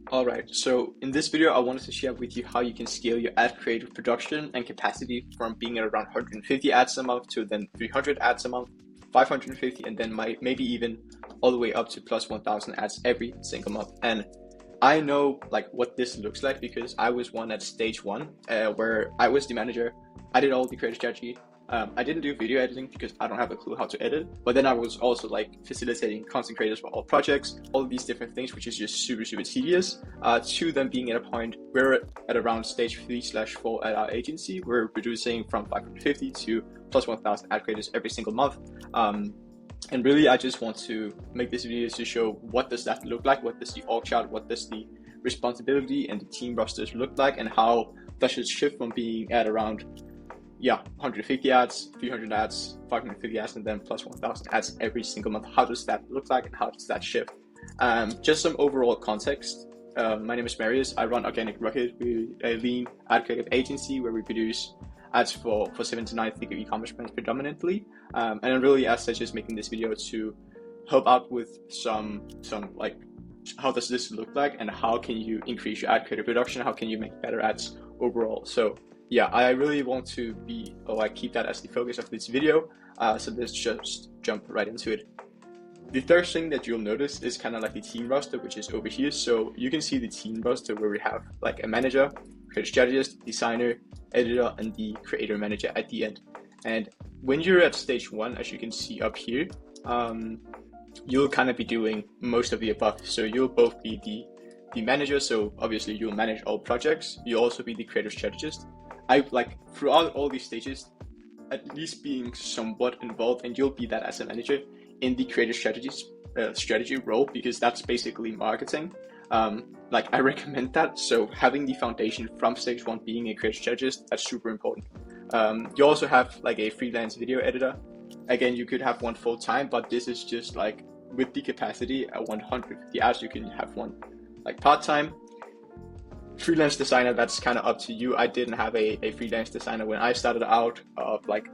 All right, so in this video, I wanted to share with you how you can scale your ad creative production and capacity from being at around 150 ads a month to then 300 ads a month, 550, and then maybe even all the way up to plus 1000 ads every single month. And I know like what this looks like because I was one at stage one, where I was the manager. I did all the creative strategy. I didn't do video editing because I don't have a clue how to edit. But then I was also like facilitating content creators for all projects, all of these different things, which is just super tedious. To them being at a point we're at around stage 3/4 at our agency. We're reducing from 550 to plus 1000 ad creators every single month. And really, I just want to make this video to show what does that look like, what does the org chart, what does the responsibility and the team rosters look like, and how that should shift from being at around 150 ads, 300 ads, 550 ads, and then plus 1000 ads every single month. How does that look like and how does that shift? Just some overall context. My name is Marius. I run Organic Rocket. We're a lean ad creative agency where we produce ads for 7 to 9 figure e-commerce brands predominantly. And I'm really, as such, just making this video to help out with some like, how does this look like and how can you increase your ad creative production? How can you make better ads overall? So yeah, I really want to keep that as the focus of this video. So let's just jump right into it. The first thing that you'll notice is kind of like the team roster, which is over here. So you can see the team roster where we have like a manager, creative strategist, designer, editor, and the creator manager at the end. And when you're at stage one, as you can see up here, you'll kind of be doing most of the above. So you'll both be the manager. So obviously you'll manage all projects. You'll also be the creative strategist. I like throughout all these stages, at least being somewhat involved, and you'll be that as a manager in the creative strategy role, because that's basically marketing. Like I recommend that. So having the foundation from stage one being a creative strategist, that's super important. You also have like a freelance video editor. Again, you could have one full time, but this is just like with the capacity at 150 hours, you can have one like part time. Freelance designer, that's kind of up to you. I didn't have a freelance designer when I started out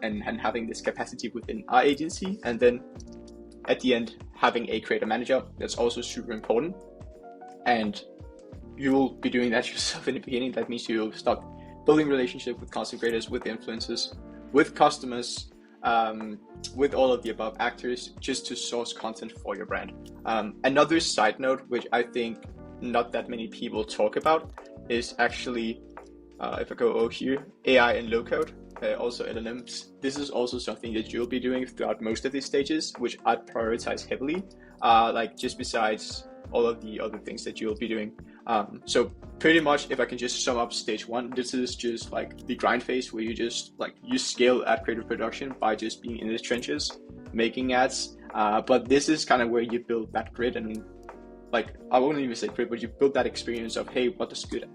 and having this capacity within our agency. And then at the end, having a creator manager, that's also super important. And you'll be doing that yourself in the beginning. That means you'll start building relationship with content creators, with influencers, with customers, with all of the above actors, just to source content for your brand. Another side note, which I think not that many people talk about, is actually, if I go over here, AI and low code, also LLMs. This is also something that you'll be doing throughout most of these stages, which I'd prioritize heavily, like just besides all of the other things that you'll be doing. So pretty much, if I can just sum up stage one, this is just like the grind phase where you scale ad creative production by just being in the trenches, making ads. But this is kind of where you build that grit, and like I won't even say grit, but you build that experience of, hey, what does good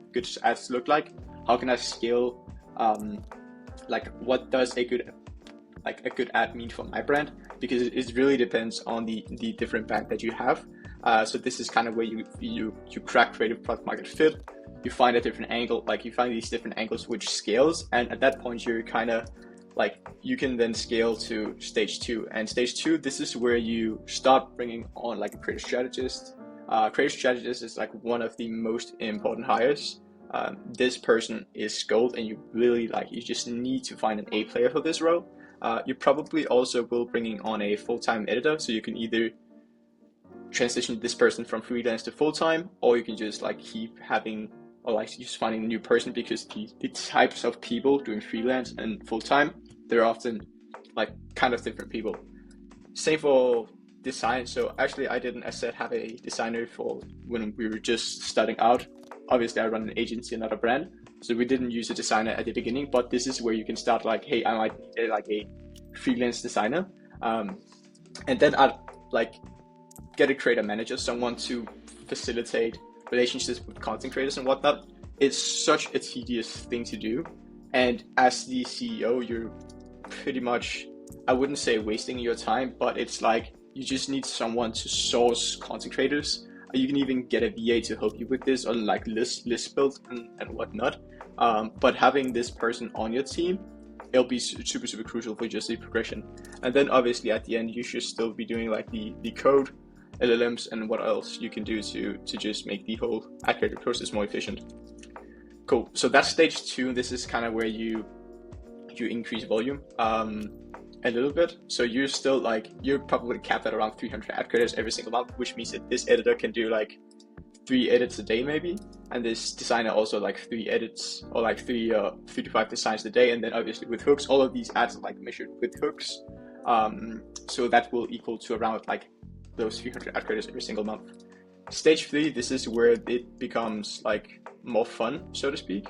ads look like? How can I scale? Like what does a good ad mean for my brand? Because it really depends on the different brand that you have. So this is kind of where you crack creative product market fit. You find a different angle, like you find these different angles which scales, and at that point you're kind of like, you can then scale to stage two. And stage two, this is where you start bringing on like a creative strategist. Creative strategist is like one of the most important hires. This person is gold, and you just need to find an A player for this role. You probably also will bringing on a full-time editor, so you can either transition this person from freelance to full-time, or you can just like keep having, or like just finding a new person, because the types of people doing freelance and full-time, they're often like kind of different people. Same for design. So actually I didn't, as I said, have a designer for when we were just starting out. Obviously I run an agency and not a brand, so we didn't use a designer at the beginning, but this is where you can start like, hey, I might need like a freelance designer, and then I'd like get a creator manager, someone to facilitate relationships with content creators and whatnot. It's such a tedious thing to do, and as the CEO, you're pretty much, I wouldn't say wasting your time, but it's like you just need someone to source content creators. You can even get a VA to help you with this, or like list build and whatnot. But having this person on your team, it'll be super crucial for just the progression. And then obviously at the end, you should still be doing like the code LLMs and what else you can do to just make the whole ad creative process more efficient. Cool. So that's stage 2. This is kind of where you increase volume a little bit. So you're still like, you're probably capped at around 300 ad creators every single month, which means that this editor can do like 3 edits a day maybe, and this designer also like 3 edits or like 3 to 5 designs a day. And then obviously with hooks, all of these ads are like measured with hooks, so that will equal to around like those 300 ad creators every single month. Stage 3, this is where it becomes like more fun, so to speak,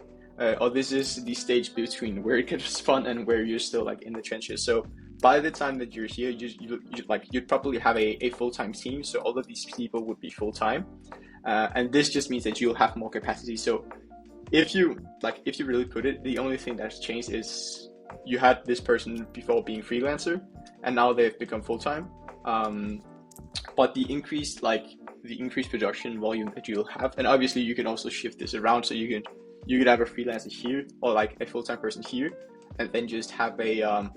or this is the stage between where it gets fun and where you're still like in the trenches. So by the time that you're here, you'd probably have a full-time team, so all of these people would be full-time, and this just means that you'll have more capacity. So if you really put it, the only thing that's changed is you had this person before being freelancer, and now they've become full-time. But the increased production volume that you'll have, and obviously you can also shift this around, so you could have a freelancer here or like a full-time person here, and then just have a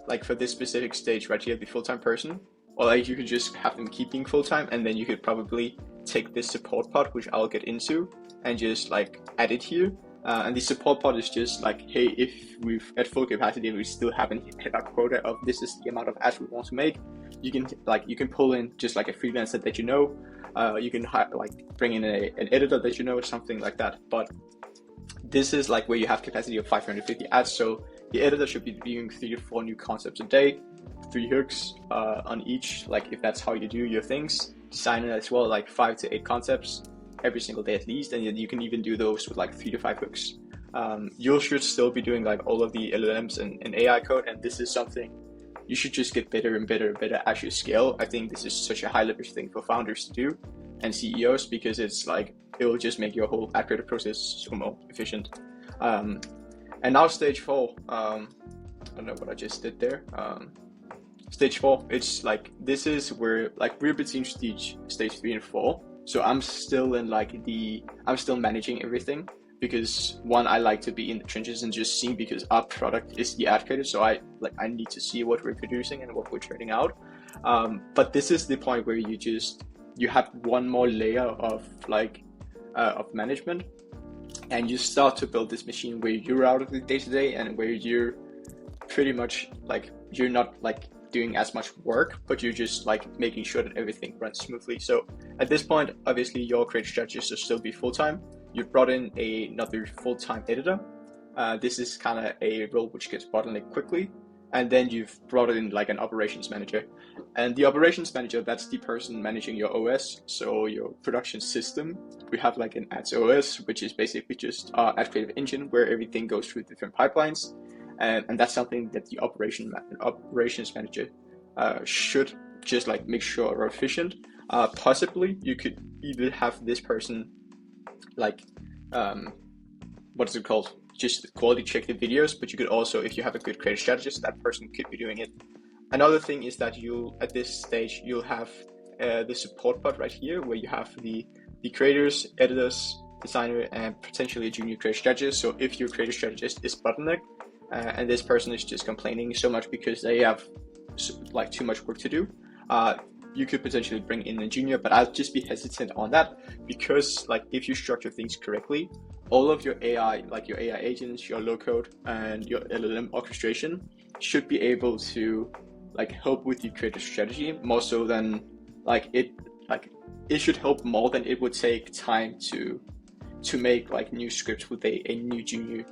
like for this specific stage right here, the full-time person, or like you could just have them keep being full-time, and then you could probably take this support pod, which I'll get into, and just like add it here. And the support pod is just like, hey, if we've at full capacity and we still haven't hit our quota of this is the amount of ads we want to make, you can pull in just like a freelancer that you know, you can bring in an editor that you know, or something like that. But this is like where you have capacity of 550 ads, so the editor should be doing 3 to 4 new concepts a day, 3 hooks on each, like if that's how you do your things. Designer as well, like 5 to 8 concepts every single day at least, and you can even do those with like 3 to 5 hooks. You should still be doing like all of the LLMs and AI code, and this is something you should just get better and better as you scale. I think this is such a high leverage thing for founders to do and CEOs, because it's like it will just make your whole ad creative process so more efficient. And now stage 4, I don't know what I just did there. Stage 4, it's like, this is where like we're between stage 3 and 4. So I'm still in I'm still managing everything, because one, I like to be in the trenches and just see, because our product is the ad creative. So I need to see what we're producing and what we're turning out. But this is the point where you have one more layer of management, and you start to build this machine where you're out of the day-to-day, and where you're pretty much like, you're not like doing as much work, but you're just like making sure that everything runs smoothly. So at this point, obviously your creative strategist will still be full-time. You've brought in another full-time editor. This is kind of a role which gets bottlenecked quickly. And then you've brought in like an operations manager. And the operations manager, that's the person managing your OS, so your production system. We have like an ads OS, which is basically just our ad creative engine where everything goes through different pipelines. And that's something that the operations manager should just like make sure are efficient. Possibly you could either have this person like, what is it called? Just quality check the videos, but you could also, if you have a good creative strategist, that person could be doing it. Another thing is that at this stage, you'll have the support pod right here, where you have the creators, editors, designer, and potentially a junior creative strategist. So if your creative strategist is bottleneck, and this person is just complaining so much because they have like too much work to do, you could potentially bring in a junior, but I'll just be hesitant on that, because like if you structure things correctly, all of your AI, like your AI agents, your low code, and your LLM orchestration should be able to like help with your creative strategy more so than it should help more than it would take time to make like new scripts with a new junior,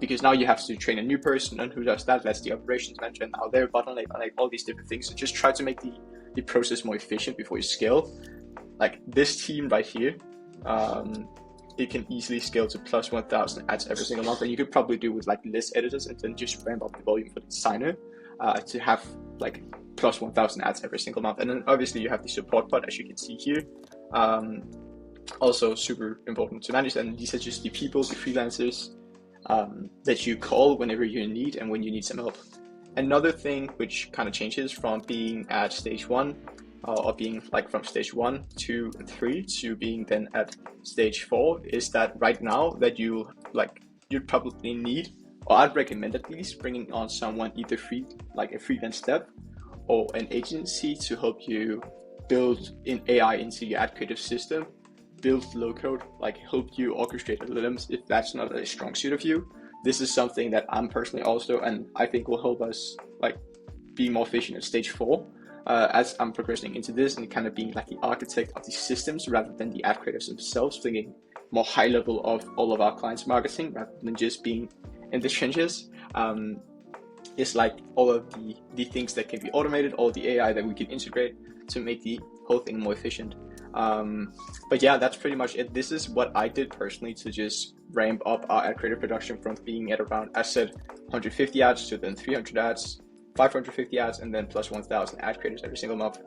because now you have to train a new person, and who does that? That's the operations manager. Now they're bottleneck on like all these different things. So just try to make the process more efficient before you scale. Like this team right here, it can easily scale to plus 1,000 ads every single month, and you could probably do with like less editors, and then just ramp up the volume for the designer to have like plus 1,000 ads every single month. And then obviously you have the support pod, as you can see here. Also super important to manage, and these are just the people, the freelancers that you call whenever you're in need and when you need some help. Another thing which kind of changes from being at stage 1 or being like from stage 1, 2, and 3 to being then at stage 4 is that right now that you'd probably need, or I'd recommend at least, bringing on someone either a freelance dev or an agency to help you build in AI into your ad creative system, build low code, like help you orchestrate LLMs if that's not a strong suit of you. This is something that I'm personally also, and I think will help us like be more efficient at stage 4. As I'm progressing into this and kind of being like the architect of these systems rather than the ad creators themselves, thinking more high level of all of our clients' marketing rather than just being in the trenches. It's like all of the things that can be automated, all the AI that we can integrate to make the whole thing more efficient. But yeah, that's pretty much it. This is what I did personally to just ramp up our ad creative production from being at around, as said, 150 ads to then 300 ads, 550 ads, and then plus 1,000 ad creators every single month.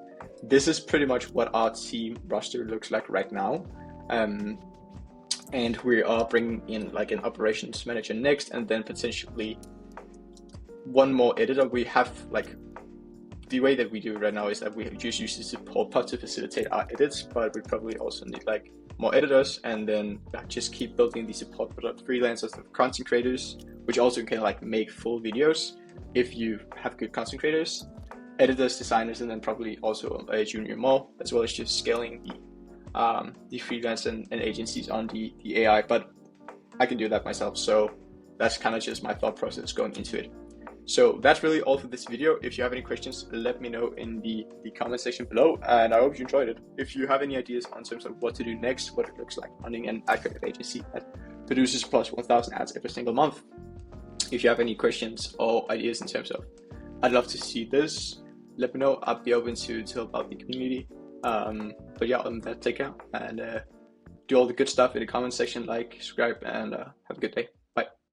This is pretty much what our team roster looks like right now. And we are bringing in like an operations manager next, and then potentially one more editor. We have like, the way that we do it right now is that we just use the support pod to facilitate our edits, but we probably also need like more editors, and then just keep building the support for freelancers and content creators, which also can like make full videos if you have good content creators, editors, designers, and then probably also a junior more, as well as just scaling the freelance and agencies on the AI. But I can do that myself, so that's kind of just my thought process going into it. So that's really all for this video. If you have any questions, let me know in the comment section below, and I hope you enjoyed it. If you have any ideas on terms of what to do next, what it looks like running an ad creative agency that produces plus 1,000 ads every single month, if you have any questions or ideas in terms of I'd love to see this, let me know. I'll be open to help out the community. But yeah, other than that, take care and do all the good stuff in the comment section, like, subscribe, and have a good day.